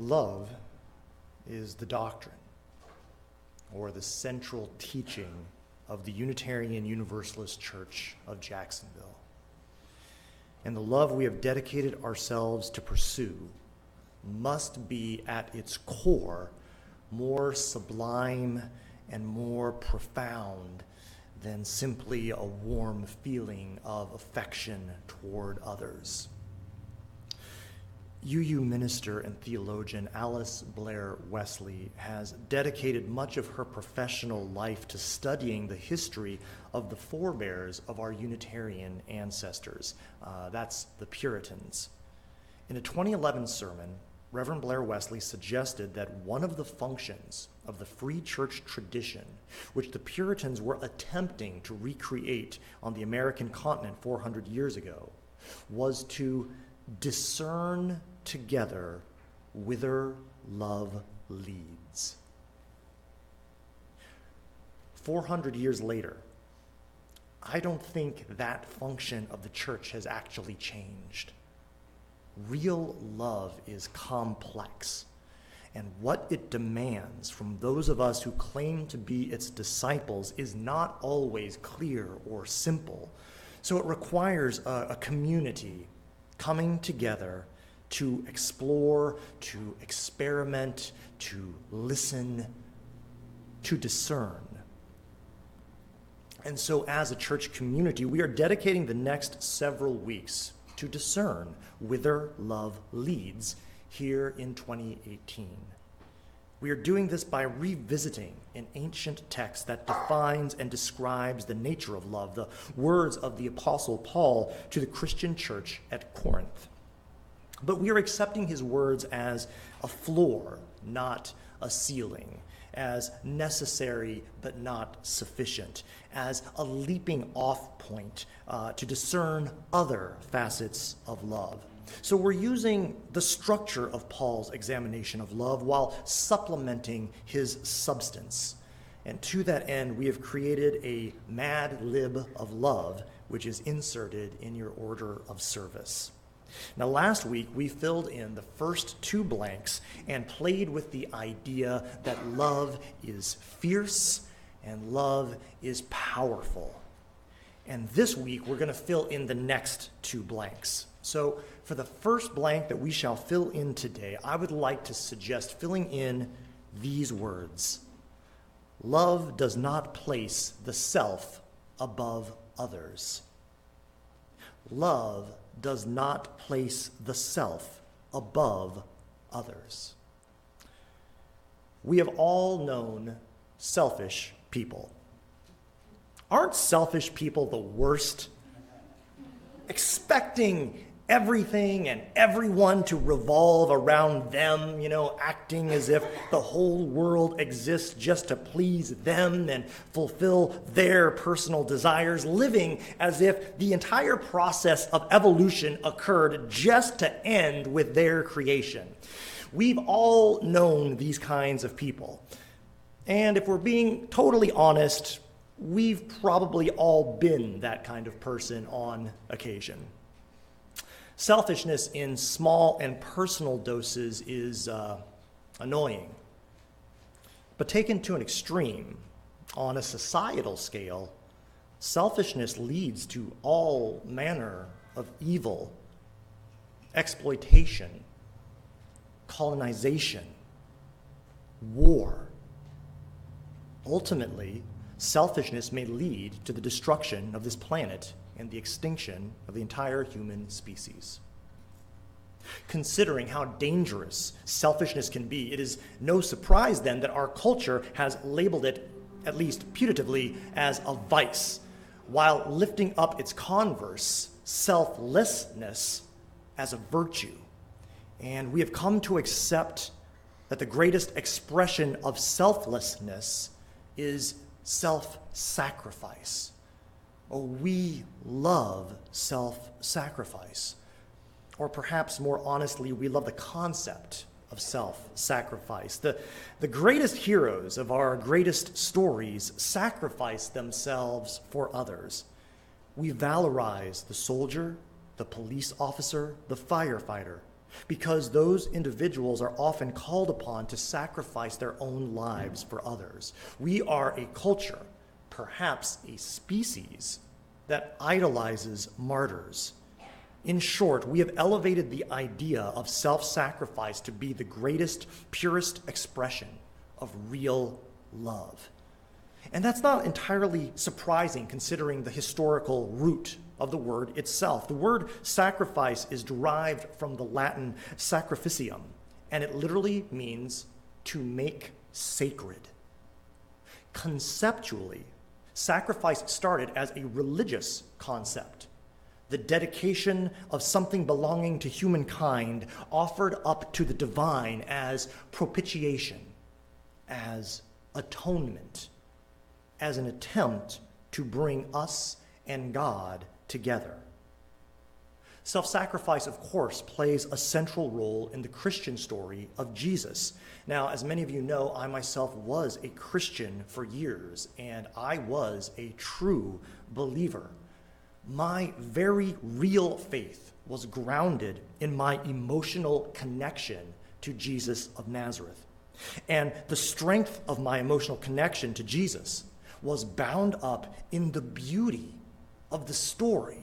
Love is the doctrine or the central teaching of the Unitarian Universalist Church of Jacksonville. And the love we have dedicated ourselves to pursue must be at its core more sublime and more profound than simply a warm feeling of affection toward others. UU minister and theologian Alice Blair Wesley has dedicated much of her professional life to studying the history of the forebears of our Unitarian ancestors. That's the Puritans. In a 2011 sermon, Reverend Blair Wesley suggested that one of the functions of the free church tradition, which the Puritans were attempting to recreate on the American continent 400 years ago, was to discern together whither love leads. 400 years later, I don't think that function of the church has actually changed. Real love is complex, and what it demands from those of us who claim to be its disciples is not always clear or simple. So it requires a community coming together to explore, to experiment, to listen, to discern. And so as a church community, we are dedicating the next several weeks to discern whither love leads here in 2018. We are doing this by revisiting an ancient text that defines and describes the nature of love, the words of the Apostle Paul to the Christian church at Corinth. But we are accepting his words as a floor, not a ceiling, as necessary but not sufficient, as a leaping off point to discern other facets of love. So we're using the structure of Paul's examination of love while supplementing his substance. And to that end, we have created a Mad Lib of love, which is inserted in your order of service. Now, last week, we filled in the first two blanks and played with the idea that love is fierce and love is powerful. And this week, we're going to fill in the next two blanks. So for the first blank that we shall fill in today, I would like to suggest filling in these words. Love does not place the self above others. Love does not place the self above others. We have all known selfish people. Aren't selfish people the worst? Expecting everything and everyone to revolve around them, acting as if the whole world exists just to please them and fulfill their personal desires, living as if the entire process of evolution occurred just to end with their creation. We've all known these kinds of people. And if we're being totally honest, we've probably all been that kind of person on occasion. Selfishness in small and personal doses is annoying. But taken to an extreme, on a societal scale, selfishness leads to all manner of evil, exploitation, colonization, war. Ultimately, selfishness may lead to the destruction of this planet and the extinction of the entire human species. Considering how dangerous selfishness can be, it is no surprise then that our culture has labeled it, at least putatively, as a vice, while lifting up its converse, selflessness, as a virtue. And we have come to accept that the greatest expression of selflessness is self-sacrifice. Oh, we love self-sacrifice. Or perhaps more honestly, we love the concept of self-sacrifice. The greatest heroes of our greatest stories sacrifice themselves for others. We valorize the soldier, the police officer, the firefighter, because those individuals are often called upon to sacrifice their own lives for others. We are a culture, perhaps a species, that idolizes martyrs. In short, we have elevated the idea of self-sacrifice to be the greatest, purest expression of real love. And that's not entirely surprising considering the historical root of the word itself. The word sacrifice is derived from the Latin sacrificium, and it literally means to make sacred. Conceptually, sacrifice started as a religious concept, the dedication of something belonging to humankind offered up to the divine as propitiation, as atonement, as an attempt to bring us and God together. Self-sacrifice, of course, plays a central role in the Christian story of Jesus. Now, as many of you know, I myself was a Christian for years, and I was a true believer. My very real faith was grounded in my emotional connection to Jesus of Nazareth. And the strength of my emotional connection to Jesus was bound up in the beauty of the story,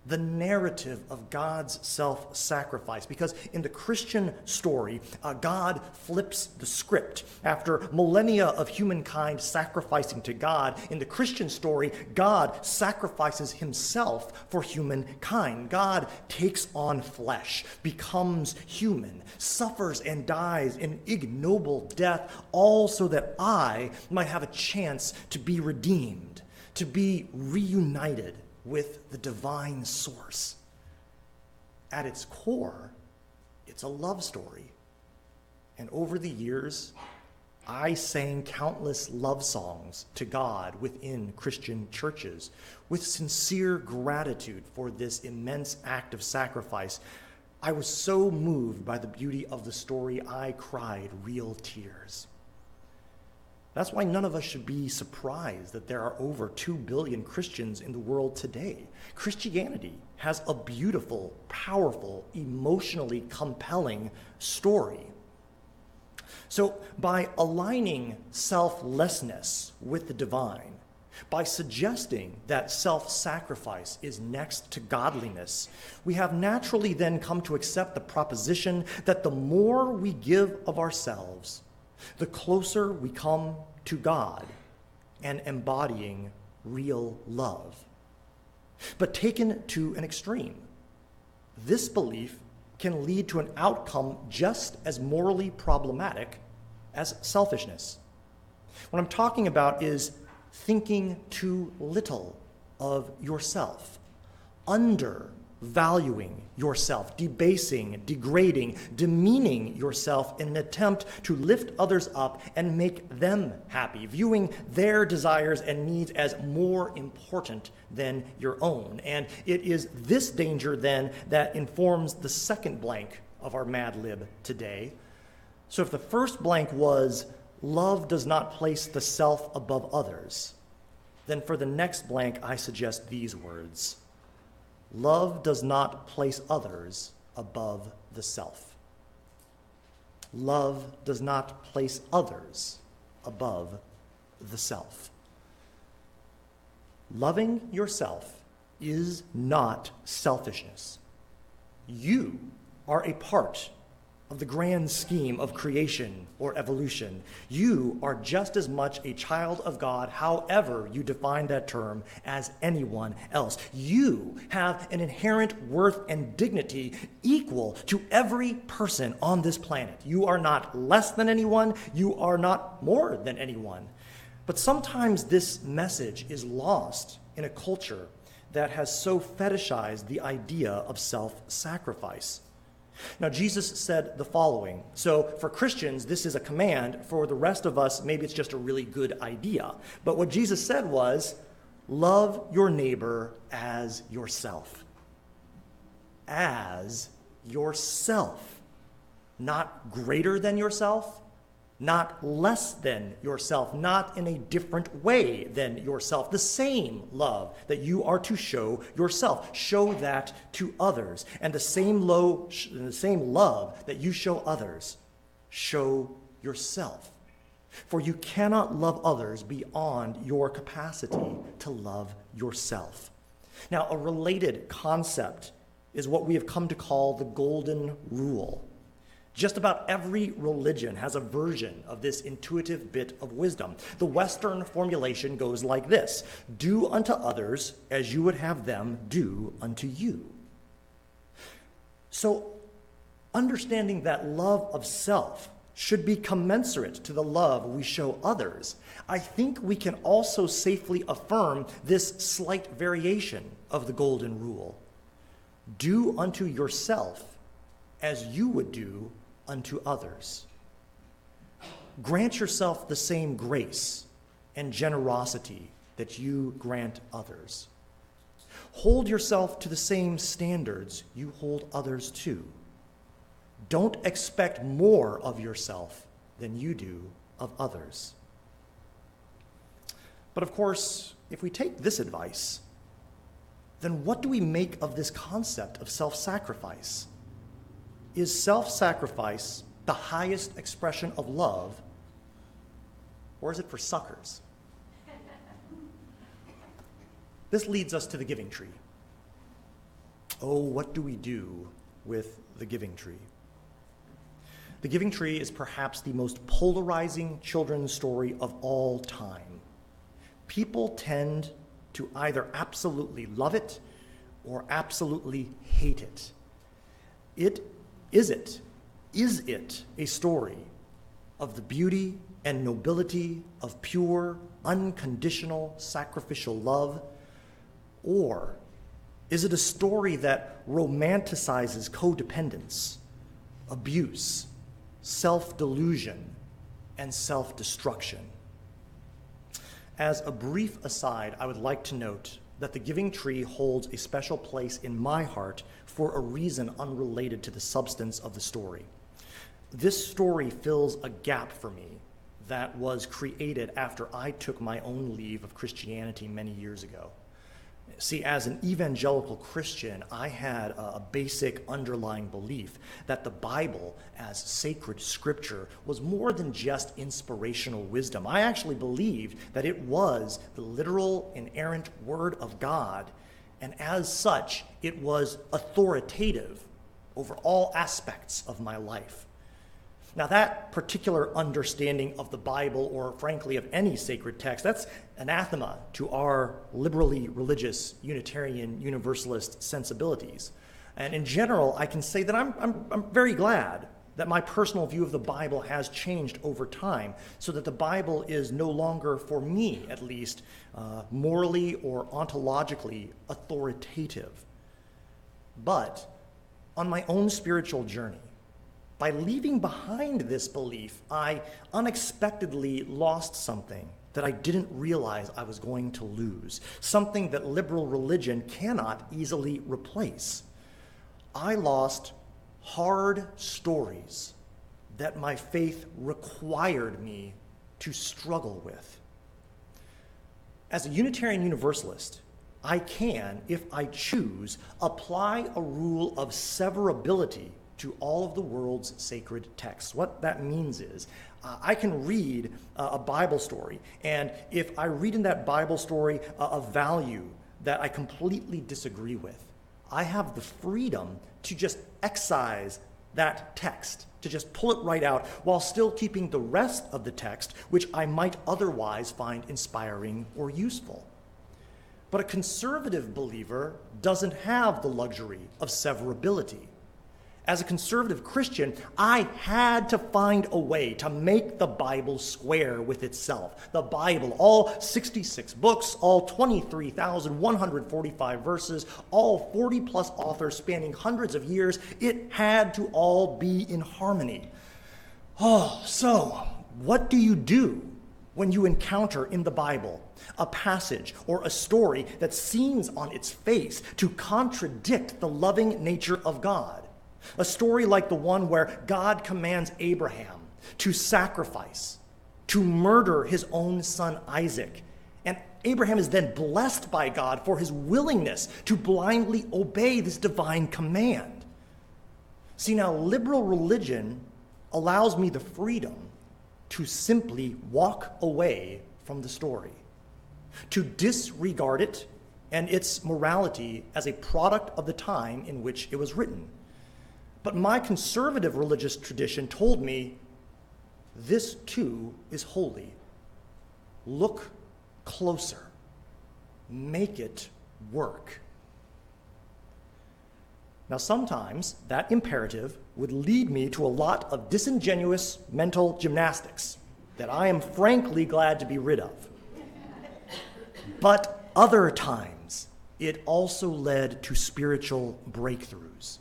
the narrative of God's self-sacrifice. Because in the Christian story, God flips the script. After millennia of humankind sacrificing to God, in the Christian story, God sacrifices himself for humankind. God takes on flesh, becomes human, suffers and dies an ignoble death, all so that I might have a chance to be redeemed, to be reunited with the divine source. At its core, it's a love story. And over the years, I sang countless love songs to God within Christian churches with sincere gratitude for this immense act of sacrifice. I was so moved by the beauty of the story, I cried real tears. That's why none of us should be surprised that there are over 2 billion Christians in the world today. Christianity has a beautiful, powerful, emotionally compelling story. So by aligning selflessness with the divine, by suggesting that self-sacrifice is next to godliness, we have naturally then come to accept the proposition that the more we give of ourselves, the closer we come to God and embodying real love. But taken to an extreme, this belief can lead to an outcome just as morally problematic as selfishness. What I'm talking about is thinking too little of yourself, undervaluing yourself, debasing, degrading, demeaning yourself in an attempt to lift others up and make them happy, viewing their desires and needs as more important than your own. And it is this danger then that informs the second blank of our Mad Lib today. So if the first blank was, love does not place the self above others, then for the next blank I suggest these words: love does not place others above the self. Love does not place others above the self. Loving yourself is not selfishness. You are a part of the grand scheme of creation or evolution. You are just as much a child of God, however you define that term, as anyone else. You have an inherent worth and dignity equal to every person on this planet. You are not less than anyone. You are not more than anyone. But sometimes this message is lost in a culture that has so fetishized the idea of self-sacrifice. Now, Jesus said the following. So for Christians, this is a command. For the rest of us, maybe it's just a really good idea. But what Jesus said was, love your neighbor as yourself. As yourself. Not greater than yourself, not less than yourself, not in a different way than yourself. The same love that you are to show yourself, show that to others. And the same love that you show others, show yourself. For you cannot love others beyond your capacity to love yourself. Now, a related concept is what we have come to call the golden rule. Just about every religion has a version of this intuitive bit of wisdom. The Western formulation goes like this: do unto others as you would have them do unto you. So, understanding that love of self should be commensurate to the love we show others, I think we can also safely affirm this slight variation of the golden rule. Do unto yourself as you would do unto others. Grant yourself the same grace and generosity that you grant others. Hold yourself to the same standards you hold others to. Don't expect more of yourself than you do of others. But of course, if we take this advice, then what do we make of this concept of self-sacrifice? Is self-sacrifice the highest expression of love, or is it for suckers? This leads us to the giving tree. Oh, what do we do with the giving tree? The Giving Tree is perhaps the most polarizing children's story of all time. People tend to either absolutely love it or absolutely hate it. Is it a story of the beauty and nobility of pure, unconditional, sacrificial love? Or is it a story that romanticizes codependence, abuse, self-delusion, and self-destruction? As a brief aside, I would like to note that the Giving Tree holds a special place in my heart for a reason unrelated to the substance of the story. This story fills a gap for me that was created after I took my own leave of Christianity many years ago. See, as an evangelical Christian, I had a basic underlying belief that the Bible, as sacred scripture, was more than just inspirational wisdom. I actually believed that it was the literal, inerrant Word of God, and as such, it was authoritative over all aspects of my life. Now, that particular understanding of the Bible, or frankly of any sacred text, that's anathema to our liberally religious Unitarian Universalist sensibilities. And in general, I can say that I'm very glad that my personal view of the Bible has changed over time, so that the Bible is no longer, for me at least, morally or ontologically authoritative. But on my own spiritual journey, by leaving behind this belief, I unexpectedly lost something that I didn't realize I was going to lose, something that liberal religion cannot easily replace. I lost hard stories that my faith required me to struggle with. As a Unitarian Universalist, I can, if I choose, apply a rule of severability to all of the world's sacred texts. What that means is I can read a Bible story, and if I read in that Bible story a value that I completely disagree with, I have the freedom to just excise that text, to just pull it right out, while still keeping the rest of the text, which I might otherwise find inspiring or useful. But a conservative believer doesn't have the luxury of severability. As a conservative Christian, I had to find a way to make the Bible square with itself. The Bible, all 66 books, all 23,145 verses, all 40-plus authors spanning hundreds of years, it had to all be in harmony. Oh, so what do you do when you encounter in the Bible a passage or a story that seems on its face to contradict the loving nature of God? A story like the one where God commands Abraham to sacrifice, to murder his own son Isaac. And Abraham is then blessed by God for his willingness to blindly obey this divine command. See, now liberal religion allows me the freedom to simply walk away from the story, to disregard it and its morality as a product of the time in which it was written. But my conservative religious tradition told me this too is holy. Look closer. Make it work. Now, sometimes that imperative would lead me to a lot of disingenuous mental gymnastics that I am frankly glad to be rid of. But other times, it also led to spiritual breakthroughs.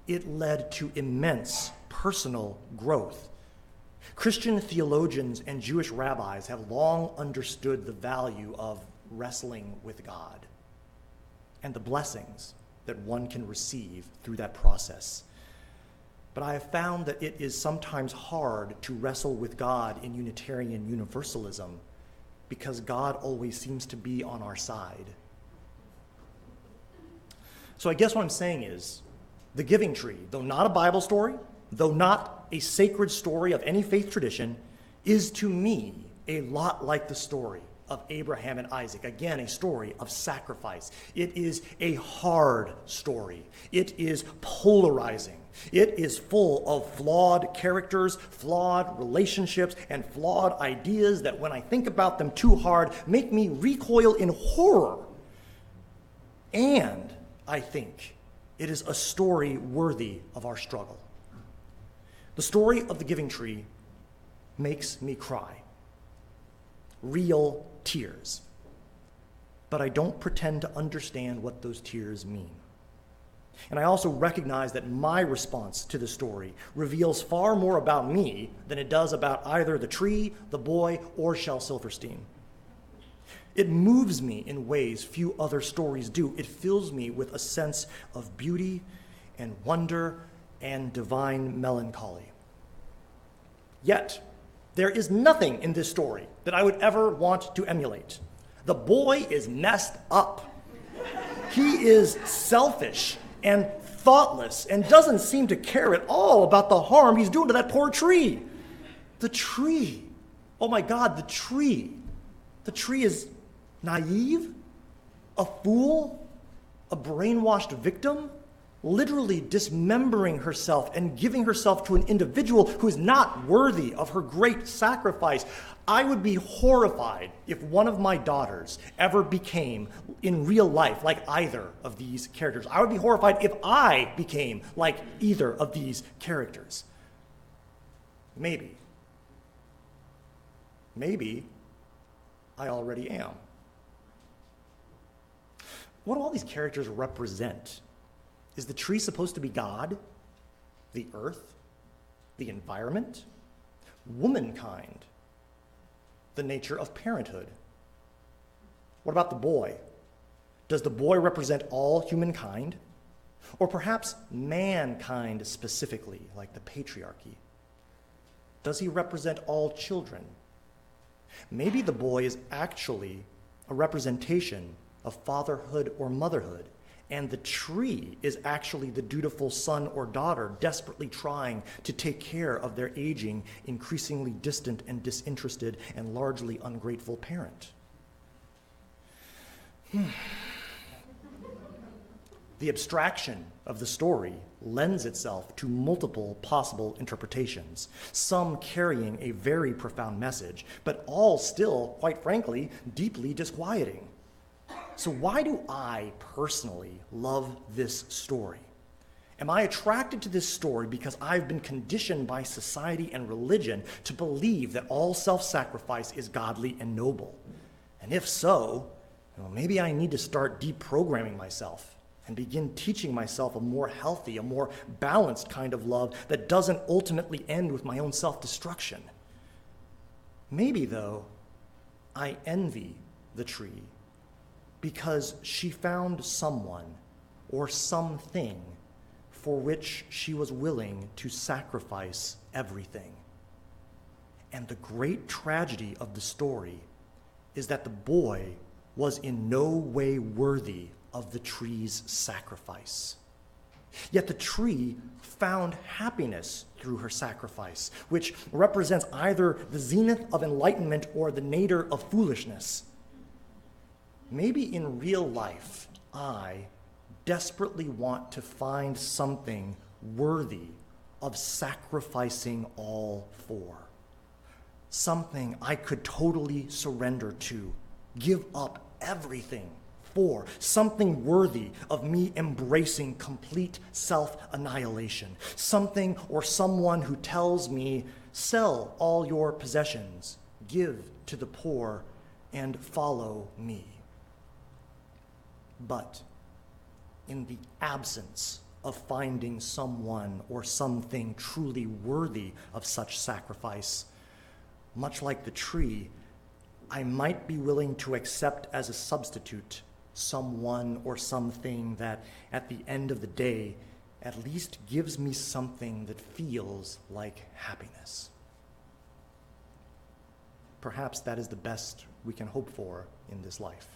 It led to immense personal growth. Christian theologians and Jewish rabbis have long understood the value of wrestling with God and the blessings that one can receive through that process. But I have found that it is sometimes hard to wrestle with God in Unitarian Universalism because God always seems to be on our side. So I guess what I'm saying is, the giving tree, though not a Bible story, though not a sacred story of any faith tradition, is to me a lot like the story of Abraham and Isaac. Again, a story of sacrifice. It is a hard story. It is polarizing. It is full of flawed characters, flawed relationships, and flawed ideas that when I think about them too hard, make me recoil in horror. And I think it is a story worthy of our struggle. The story of the giving tree makes me cry. Real tears. But I don't pretend to understand what those tears mean. And I also recognize that my response to the story reveals far more about me than it does about either the tree, the boy, or Shel Silverstein. It moves me in ways few other stories do. It fills me with a sense of beauty and wonder and divine melancholy. Yet, there is nothing in this story that I would ever want to emulate. The boy is messed up. He is selfish and thoughtless and doesn't seem to care at all about the harm he's doing to that poor tree. The tree. Oh my God, the tree. The tree is naive, a fool, a brainwashed victim, literally dismembering herself and giving herself to an individual who is not worthy of her great sacrifice. I would be horrified if one of my daughters ever became, in real life, like either of these characters. I would be horrified if I became like either of these characters. Maybe I already am. What do all these characters represent? Is the tree supposed to be God, the earth, the environment, womankind, the nature of parenthood? What about the boy? Does the boy represent all humankind? Or perhaps mankind specifically, like the patriarchy? Does he represent all children? Maybe the boy is actually a representation of fatherhood or motherhood, and the tree is actually the dutiful son or daughter desperately trying to take care of their aging, increasingly distant and disinterested and largely ungrateful parent. The abstraction of the story lends itself to multiple possible interpretations, some carrying a very profound message, but all still, quite frankly, deeply disquieting. So why do I personally love this story? Am I attracted to this story because I've been conditioned by society and religion to believe that all self-sacrifice is godly and noble? And if so, maybe I need to start deprogramming myself and begin teaching myself a more healthy, a more balanced kind of love that doesn't ultimately end with my own self-destruction. Maybe, though, I envy the tree because she found someone or something for which she was willing to sacrifice everything. And the great tragedy of the story is that the boy was in no way worthy of the tree's sacrifice. Yet the tree found happiness through her sacrifice, which represents either the zenith of enlightenment or the nadir of foolishness. Maybe in real life, I desperately want to find something worthy of sacrificing all for. Something I could totally surrender to, give up everything for, something worthy of me embracing complete self-annihilation, something or someone who tells me, sell all your possessions, give to the poor, and follow me. But in the absence of finding someone or something truly worthy of such sacrifice, much like the tree, I might be willing to accept as a substitute someone or something that at the end of the day at least gives me something that feels like happiness. Perhaps that is the best we can hope for in this life.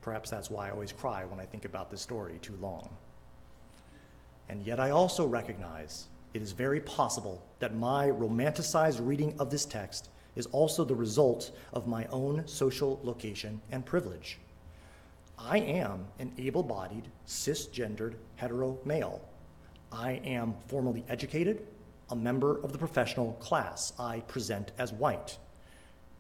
Perhaps that's why I always cry when I think about this story too long. And yet I also recognize it is very possible that my romanticized reading of this text is also the result of my own social location and privilege. I am an able-bodied, cisgendered, hetero male. I am formally educated, a member of the professional class. I present as white.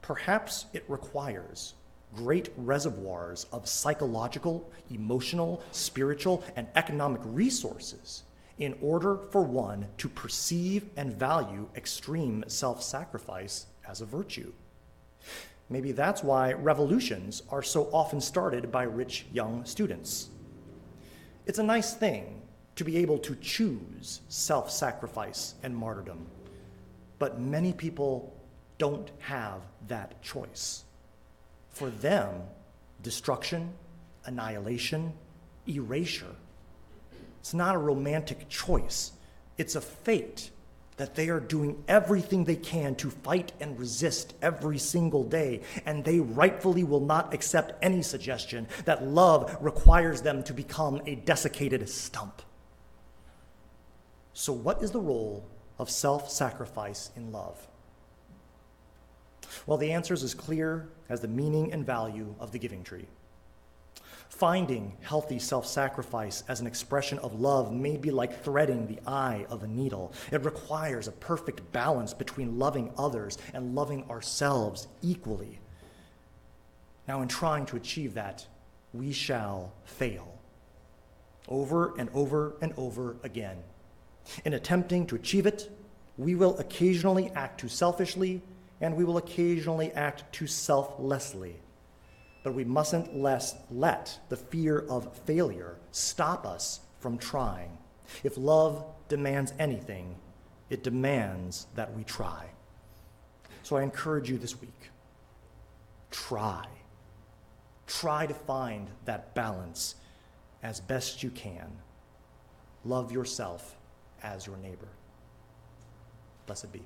Perhaps it requires great reservoirs of psychological, emotional, spiritual, and economic resources in order for one to perceive and value extreme self-sacrifice as a virtue. Maybe that's why revolutions are so often started by rich young students. It's a nice thing to be able to choose self-sacrifice and martyrdom, but many people don't have that choice. For them, destruction, annihilation, erasure, it's not a romantic choice. It's a fate that they are doing everything they can to fight and resist every single day, and they rightfully will not accept any suggestion that love requires them to become a desiccated stump. So what is the role of self-sacrifice in love? Well, the answer is as clear as the meaning and value of the giving tree. Finding healthy self-sacrifice as an expression of love may be like threading the eye of a needle. It requires a perfect balance between loving others and loving ourselves equally. Now, in trying to achieve that, we shall fail over and over and over again. In attempting to achieve it, we will occasionally act too selfishly, and we will occasionally act too selflessly. But we mustn't let the fear of failure stop us from trying. If love demands anything, it demands that we try. So I encourage you this week, try. Try to find that balance as best you can. Love yourself as your neighbor. Blessed be.